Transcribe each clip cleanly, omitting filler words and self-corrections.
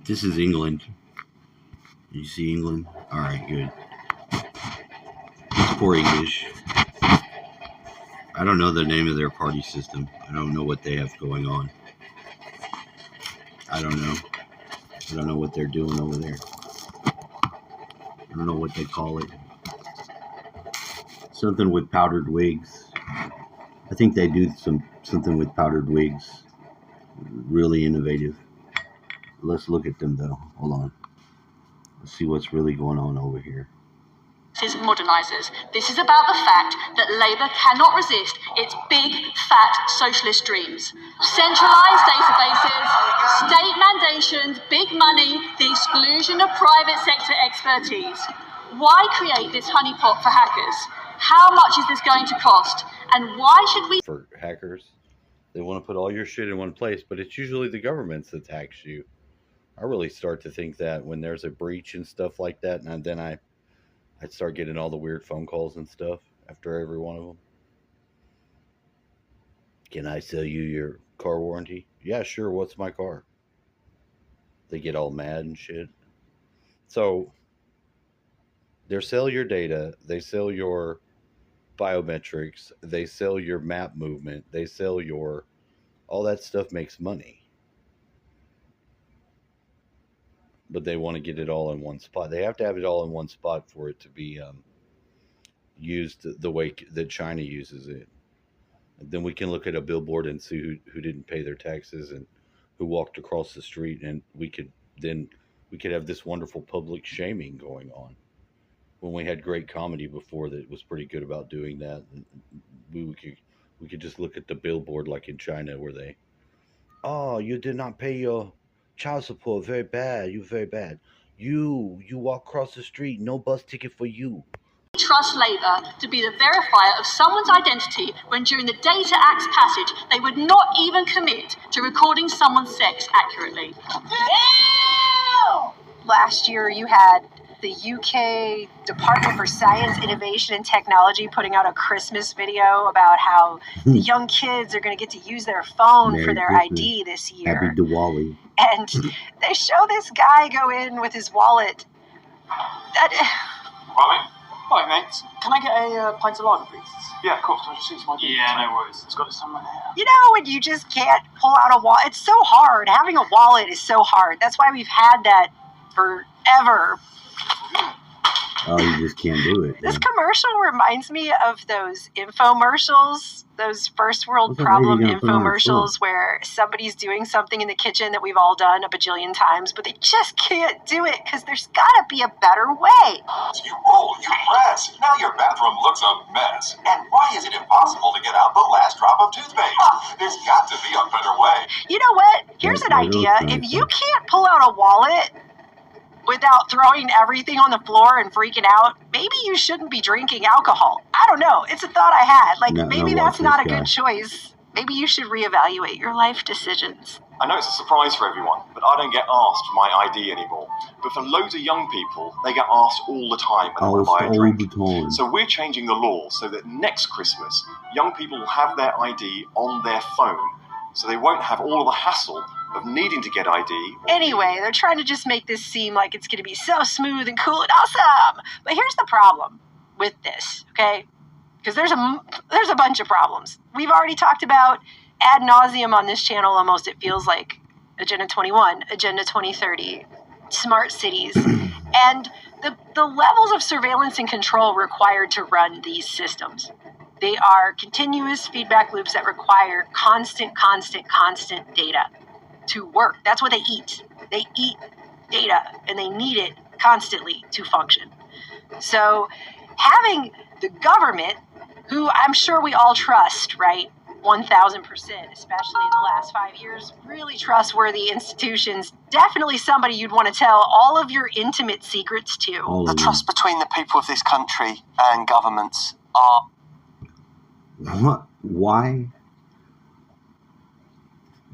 This is England. You see England? All right, good. It's poor English. I don't know the name of their party system. I don't know what they have going on. I don't know. I don't know what they're doing over there. I don't know what they call it. Something with powdered wigs. I think they do something with powdered wigs. Really innovative. Let's look at them though. Hold on. Let's see what's really going on over here. Modernisers. This is about the fact that Labour cannot resist its big, fat socialist dreams. Centralised databases, state mandations, big money, the exclusion of private sector expertise. Why create this honeypot for hackers? How much is this going to cost? And why should we... For hackers, they want to put all your shit in one place, but it's usually the government that hacks you. I really start to think that when there's a breach and stuff like that, and then I'd start getting all the weird phone calls and stuff after every one of them. Can I sell you your car warranty? Yeah, sure. What's my car? They get all mad and shit. So they sell your data. They sell your biometrics. They sell your map movement. They sell your... all that stuff makes money. But they want to get it all in one spot. They have to have it all in one spot for it to be used the way that China uses it. And then we can look at a billboard and see who didn't pay their taxes and who walked across the street, and we could have this wonderful public shaming going on. When we had great comedy before that was pretty good about doing that, we could just look at the billboard like in China where they, oh, you did not pay your child support, very bad, you very bad. You walk across the street, no bus ticket for you. Trust Labour to be the verifier of someone's identity when during the Data Act's passage they would not even commit to recording someone's sex accurately. Last year you had the UK Department for Science, Innovation and Technology putting out a Christmas video about how the young kids are going to get to use their phone Merry for their Christmas. ID this year. Happy Diwali. And they show this guy go in with his wallet. Right. Hi, mate. Can I get a pint of lager, please? Yeah, of course. Can I just see my details? Yeah, no worries. It's got it somewhere here. You know, when you just can't pull out a wallet, it's so hard. Having a wallet is so hard. That's why we've had that forever. Oh, you just can't do it. This commercial reminds me of those infomercials, those first world What's that problem lady gonna put on her infomercials where somebody's doing something in the kitchen that we've all done a bajillion times, but they just can't do it because there's got to be a better way. You roll, you press. Now your bathroom looks a mess. And why is it impossible to get out the last drop of toothpaste? There's got to be a better way. You know what? Here's an idea. If you can't pull out a wallet without throwing everything on the floor and freaking out, maybe you shouldn't be drinking alcohol. I don't know. It's a thought I had. Maybe that's not a good choice. Maybe you should reevaluate your life decisions. I know it's a surprise for everyone, but I don't get asked for my ID anymore. But for loads of young people, they get asked all the time when they want to buy a drink. So we're changing the law so that next Christmas, young people will have their ID on their phone. So they won't have all of the hassle of needing to get ID. Anyway, they're trying to just make this seem like it's going to be so smooth and cool and awesome. But here's the problem with this, okay? Because there's a bunch of problems. We've already talked about ad nauseum on this channel almost, it feels like. Agenda 21, Agenda 2030, smart cities, and the levels of surveillance and control required to run these systems. They are continuous feedback loops that require constant data to work. That's what they eat. They eat data, and they need it constantly to function. So having the government, who I'm sure we all trust, right, 1,000%, especially in the last 5 years, really trustworthy institutions, definitely somebody you'd want to tell all of your intimate secrets to. The trust between the people of this country and governments are... What? Why?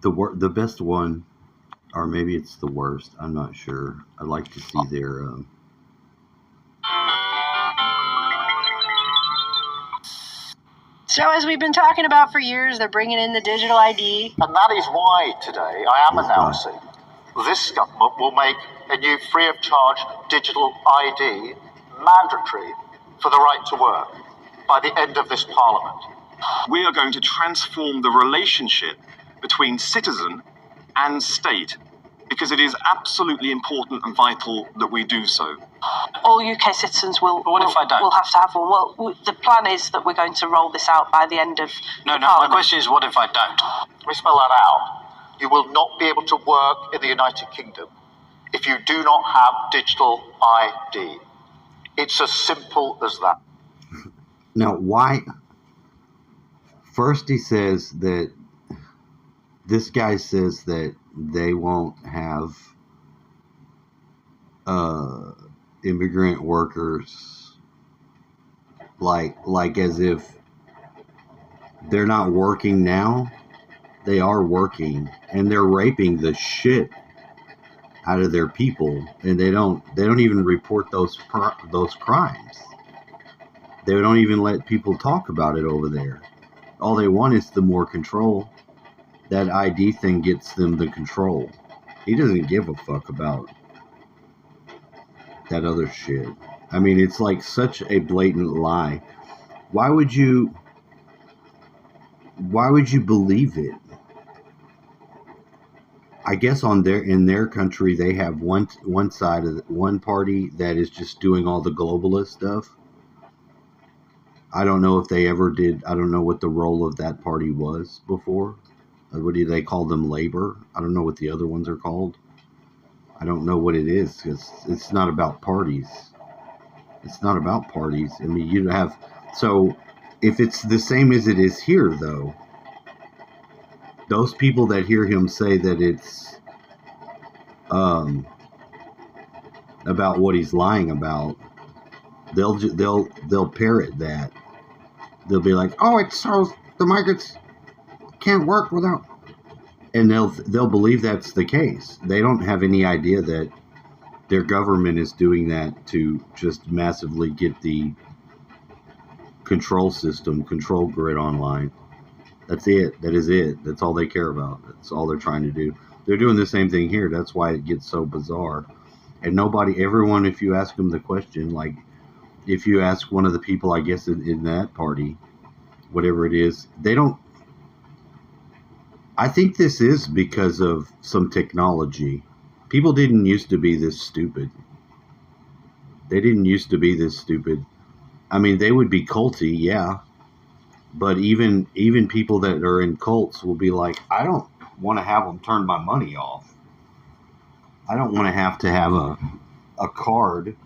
The best one, or maybe it's the worst, I'm not sure. I'd like to see their... So as we've been talking about for years, they're bringing in the digital ID. And that is why today I am announcing this government will make a new free of charge digital ID mandatory for the right to work by the end of this Parliament. We are going to transform the relationship between citizen and state, because it is absolutely important and vital that we do so. All UK citizens will have to have one. Well, the plan is that we're going to roll this out by the end of No, my question is, what if I don't? Let me spell that out. You will not be able to work in the United Kingdom if you do not have digital ID. It's as simple as that. Now, why? First, he says that this guy says that they won't have immigrant workers like as if they're not working now. They are working, and they're raping the shit out of their people, and they don't even report those crimes. They don't even let people talk about it over there. All they want is the more control. That ID thing gets them the control. He doesn't give a fuck about that other shit. I mean, it's like such a blatant lie. Why would you believe it? I guess in their country they have one side of one party that is just doing all the globalist stuff. I don't know if they ever did. I don't know what the role of that party was before. What do they call them? Labor? I don't know what the other ones are called. I don't know what it is. It's not about parties. It's not about parties. I mean, you have... So, if it's the same as it is here, though, those people that hear him say that it's about what he's lying about, they'll parrot that. They'll be like, "Oh, it shows the migrants can't work without," and they'll believe that's the case. They don't have any idea that their government is doing that to just massively get the control grid online. That's it. That is it. That's all they care about. That's all they're trying to do. They're doing the same thing here. That's why it gets so bizarre. And everyone, if you ask them the question, like if you ask one of the people, I guess, in that party, whatever it is, they don't. I think this is because of some technology. People didn't used to be this stupid. They didn't used to be this stupid. I mean, they would be culty, yeah. But even people that are in cults will be like, I don't want to have them turn my money off. I don't want to have a card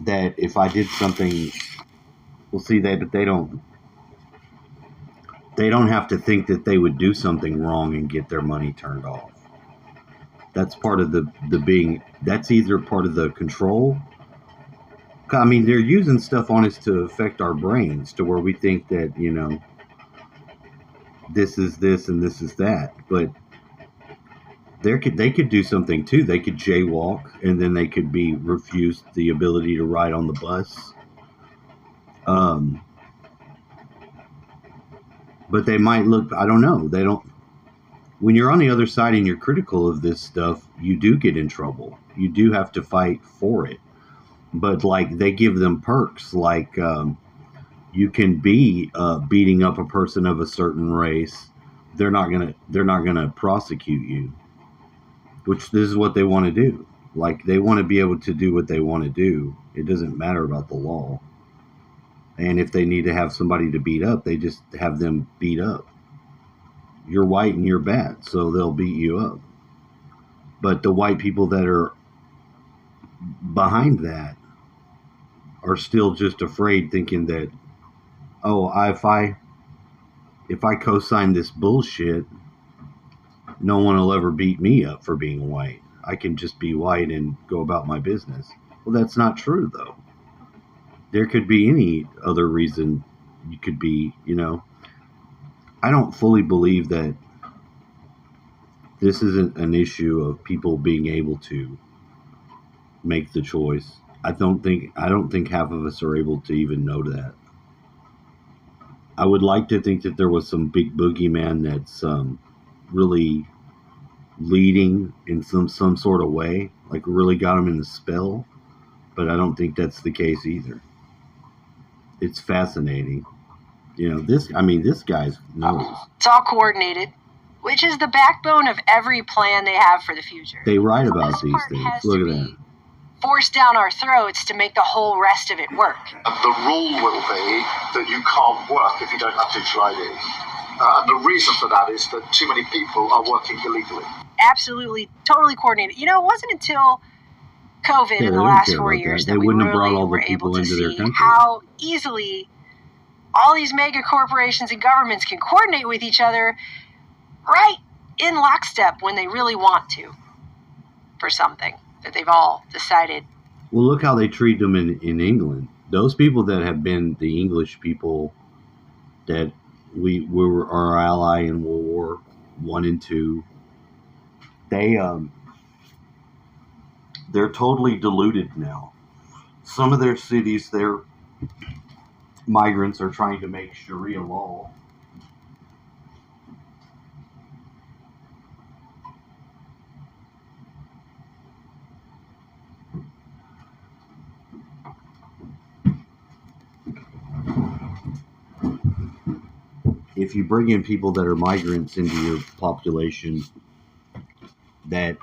that if I did something, we'll see that, but they don't have to think that they would do something wrong and get their money turned off. That's part of the being, that's either part of the control. I mean, they're using stuff on us to affect our brains to where we think that, you know, this is this and this is that. But they could do something too. They could jaywalk, and then they could be refused the ability to ride on the bus. But they might look, I don't know. They don't. When you're on the other side and you're critical of this stuff, you do get in trouble. You do have to fight for it. But like they give them perks, like you can be beating up a person of a certain race. They're not gonna prosecute you, which this is what they want to do. Like they want to be able to do what they want to do. It doesn't matter about the law. And if they need to have somebody to beat up, they just have them beat up. You're white and you're bad, so they'll beat you up. But the white people that are behind that are still just afraid, thinking that, oh, if I co-sign this bullshit, no one will ever beat me up for being white. I can just be white and go about my business. Well, that's not true, though. There could be any other reason you could be, you know. I don't fully believe that this isn't an issue of people being able to make the choice. I don't think half of us are able to even know that. I would like to think that there was some big boogeyman that's really leading in some sort of way, like really got them in the spell. But I don't think that's the case either. It's fascinating. This guy's knows. It's all coordinated, which is the backbone of every plan they have for the future. They write about these things. Look at that. Forced down our throats to make the whole rest of it work. The rule will be that you can't work if you don't have digital ID. And the reason for that is that too many people are working illegally. Absolutely, totally coordinated. It wasn't until COVID in the last 4 years that we really were able to see how easily all these mega corporations and governments can coordinate with each other right in lockstep when they really want to for something that they've all decided. Well, look how they treat them in England. Those people that have been the English people that we were our ally in World War I and II, they're totally deluded now. Some of their cities, their migrants are trying to make Sharia law. If you bring in people that are migrants into your population that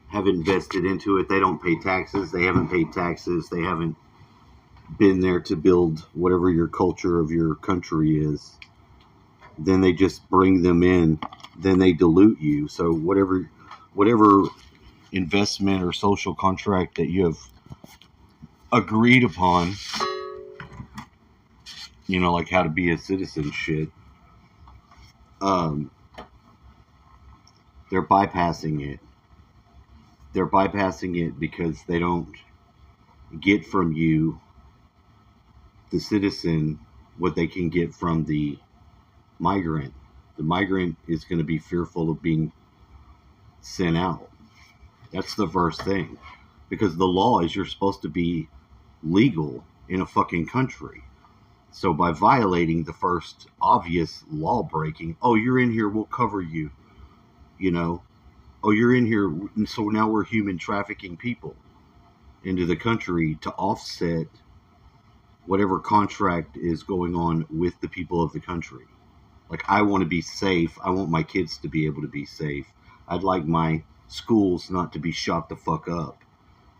have invested into it, they don't pay taxes, they haven't paid taxes, they haven't been there to build whatever your culture of your country is, then they just bring them in, then they dilute you. So whatever investment or social contract that you have agreed upon, like how to be a citizen shit, they're bypassing it. They're bypassing it because they don't get from you, the citizen, what they can get from the migrant. The migrant is going to be fearful of being sent out. That's the first thing. Because the law is you're supposed to be legal in a fucking country. So by violating the first obvious law breaking, oh, you're in here, we'll cover you. Oh, you're in here, and so now we're human trafficking people into the country to offset whatever contract is going on with the people of the country. Like, I want to be safe. I want my kids to be able to be safe. I'd like my schools not to be shot the fuck up.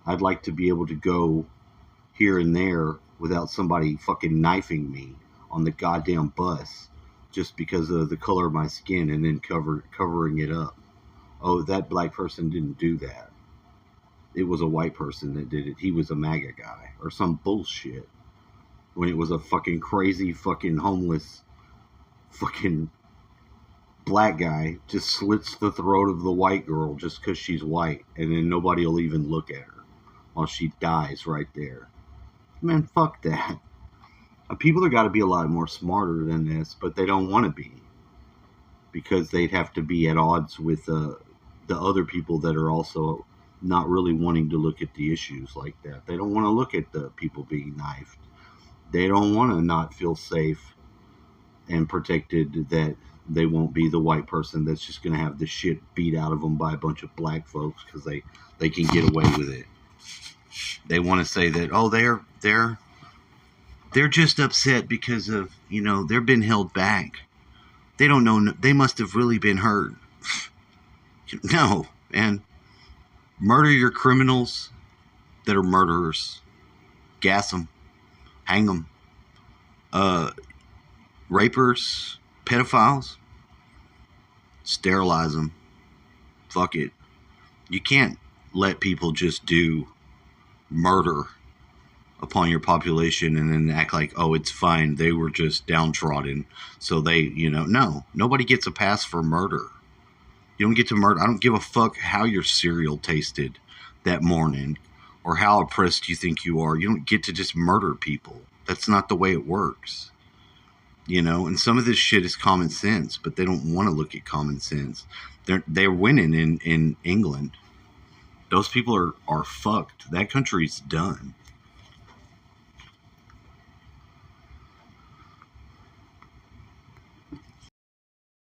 I'd like to be able to go here and there without somebody fucking knifing me on the goddamn bus just because of the color of my skin and then covering it up. Oh, that black person didn't do that. It was a white person that did it. He was a MAGA guy or some bullshit. When it was a fucking crazy fucking homeless fucking black guy just slits the throat of the white girl just because she's white, and then nobody will even look at her while she dies right there. Man, fuck that. People have got to be a lot more smarter than this, but they don't want to be, because they'd have to be at odds with the other people that are also not really wanting to look at the issues like that. They don't want to look at the people being knifed. They don't want to not feel safe and protected, that they won't be the white person that's just going to have the shit beat out of them by a bunch of black folks because they can get away with it. They want to say that, oh, they're just upset because of, they're been held back. They don't know, they must have really been hurt. No, man. Murder your criminals that are murderers. Gas them. Hang them. Rapers, pedophiles, sterilize them. Fuck it. You can't let people just do murder upon your population and then act like, oh, it's fine, they were just downtrodden, so they, no, nobody gets a pass for murder. You don't get to murder. I don't give a fuck how your cereal tasted that morning or how oppressed you think you are. You don't get to just murder people. That's not the way it works. And some of this shit is common sense, but they don't want to look at common sense. They're winning in England. Those people are fucked. That country's done.